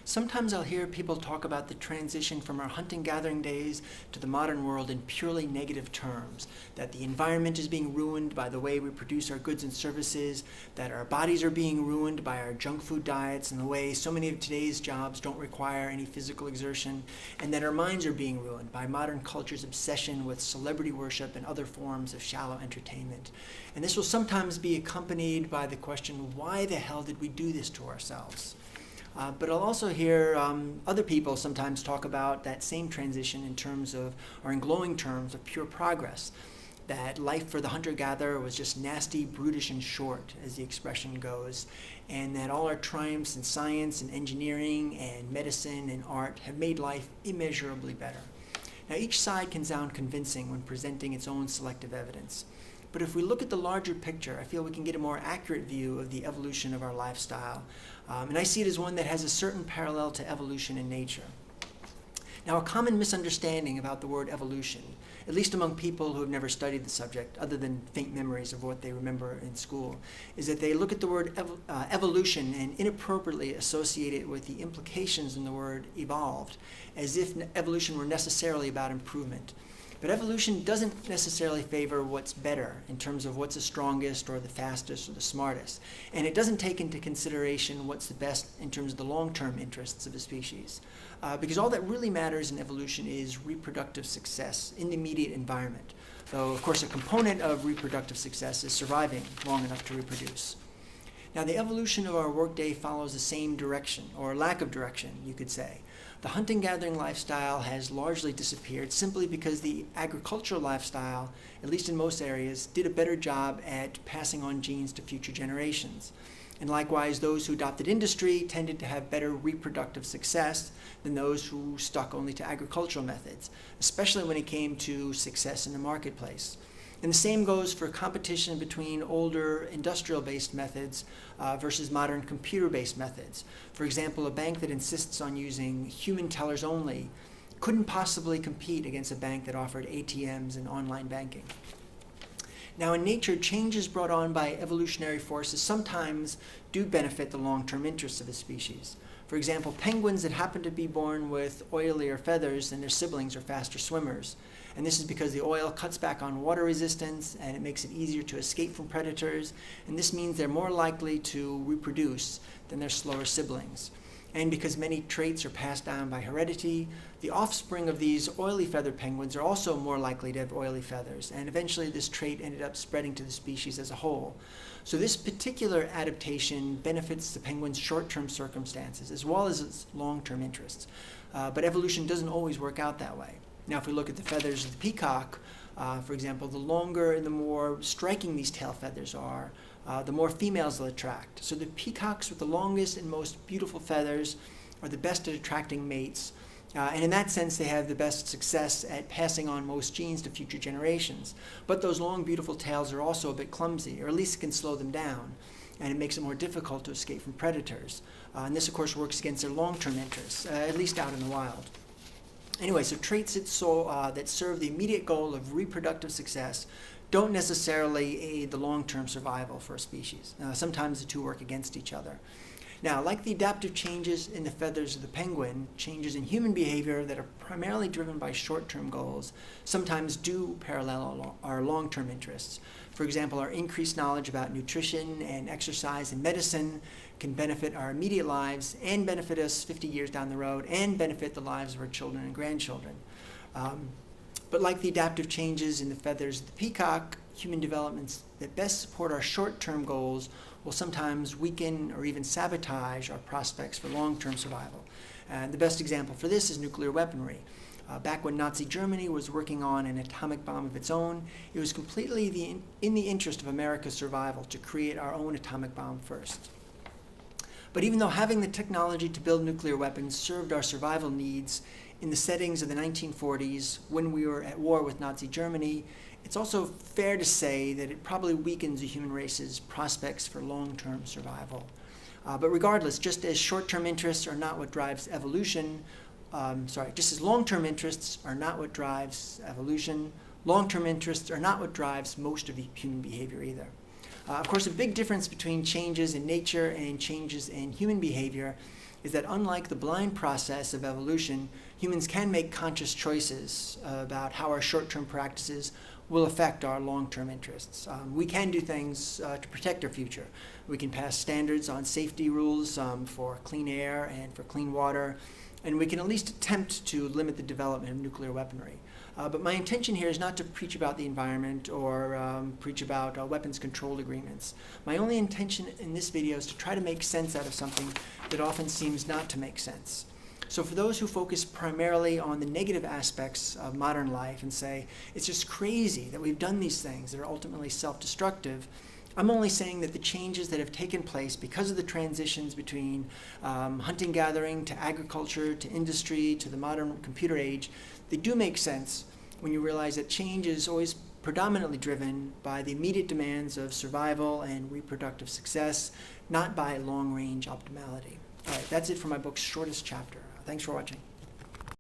Sometimes I'll hear people talk about the transition from our hunting-gathering days to the modern world in purely negative terms, that the environment is being ruined by the way we produce our goods and services, that our bodies are being ruined by our junk food diets and the way so many of today's jobs don't require any physical exertion, and that our minds are being ruined by modern culture's obsession with celebrity worship and other forms of shallow entertainment. And this will sometimes be accompanied by the question, why the hell did we do this to ourselves? But I'll also hear other people sometimes talk about that same transition in terms of, or in glowing terms of pure progress. That life for the hunter-gatherer was just nasty, brutish, and short, as the expression goes, and that all our triumphs in science and engineering and medicine and art have made life immeasurably better. Now, each side can sound convincing when presenting its own selective evidence. But if we look at the larger picture, I feel we can get a more accurate view of the evolution of our lifestyle. And I see it as one that has a certain parallel to evolution in nature. Now, a common misunderstanding about the word evolution, at least among people who have never studied the subject, other than faint memories of what they remember in school, is that they look at the word evolution and inappropriately associate it with the implications in the word evolved, as if evolution were necessarily about improvement. But evolution doesn't necessarily favor what's better in terms of what's the strongest or the fastest or the smartest. And it doesn't take into consideration what's the best in terms of the long-term interests of a species. Because all that really matters in evolution is reproductive success in the immediate environment. Though, of course, a component of reproductive success is surviving long enough to reproduce. Now, the evolution of our workday follows the same direction, or lack of direction, you could say. The hunting-gathering lifestyle has largely disappeared simply because the agricultural lifestyle, at least in most areas, did a better job at passing on genes to future generations. And likewise, those who adopted industry tended to have better reproductive success than those who stuck only to agricultural methods, especially when it came to success in the marketplace. And the same goes for competition between older industrial-based methods versus modern computer-based methods. For example, a bank that insists on using human tellers only couldn't possibly compete against a bank that offered ATMs and online banking. Now, in nature, changes brought on by evolutionary forces sometimes do benefit the long-term interests of a species. For example, penguins that happen to be born with oilier feathers than their siblings are faster swimmers. And this is because the oil cuts back on water resistance and it makes it easier to escape from predators. And this means they're more likely to reproduce than their slower siblings. And because many traits are passed down by heredity, the offspring of these oily feathered penguins are also more likely to have oily feathers. And eventually this trait ended up spreading to the species as a whole. So this particular adaptation benefits the penguin's short-term circumstances as well as its long-term interests. But evolution doesn't always work out that way. Now, if we look at the feathers of the peacock, for example, the longer and the more striking these tail feathers are, the more females they'll attract. So the peacocks with the longest and most beautiful feathers are the best at attracting mates. And in that sense, they have the best success at passing on most genes to future generations. But those long, beautiful tails are also a bit clumsy, or at least it can slow them down. And it makes it more difficult to escape from predators. And this, of course, works against their long-term interests, at least out in the wild. Anyway, so traits that serve the immediate goal of reproductive success don't necessarily aid the long-term survival for a species. Sometimes the two work against each other. Now, like the adaptive changes in the feathers of the penguin, changes in human behavior that are primarily driven by short-term goals sometimes do parallel our long-term interests. For example, our increased knowledge about nutrition and exercise and medicine can benefit our immediate lives and benefit us 50 years down the road and benefit the lives of our children and grandchildren. But like the adaptive changes in the feathers of the peacock, human developments that best support our short-term goals will sometimes weaken or even sabotage our prospects for long-term survival. And the best example for this is nuclear weaponry. Back when Nazi Germany was working on an atomic bomb of its own, it was completely in the interest of America's survival to create our own atomic bomb first. But even though having the technology to build nuclear weapons served our survival needs in the settings of the 1940s when we were at war with Nazi Germany, it's also fair to say that it probably weakens the human race's prospects for long-term survival. But regardless, just as short-term interests are not what drives evolution, just as long-term interests are not what drives evolution, long-term interests are not what drives most of human behavior either. Of course, a big difference between changes in nature and changes in human behavior is that unlike the blind process of evolution, humans can make conscious choices about how our short-term practices will affect our long-term interests. We can do things to protect our future. We can pass standards on safety rules for clean air and for clean water, and we can at least attempt to limit the development of nuclear weaponry. But my intention here is not to preach about the environment or preach about weapons control agreements. My only intention in this video is to try to make sense out of something that often seems not to make sense. So for those who focus primarily on the negative aspects of modern life and say, it's just crazy that we've done these things that are ultimately self-destructive, I'm only saying that the changes that have taken place because of the transitions between hunting gathering to agriculture to industry to the modern computer age, they do make sense when you realize that change is always predominantly driven by the immediate demands of survival and reproductive success, not by long-range optimality. All right, that's it for my book's shortest chapter. Thanks for watching.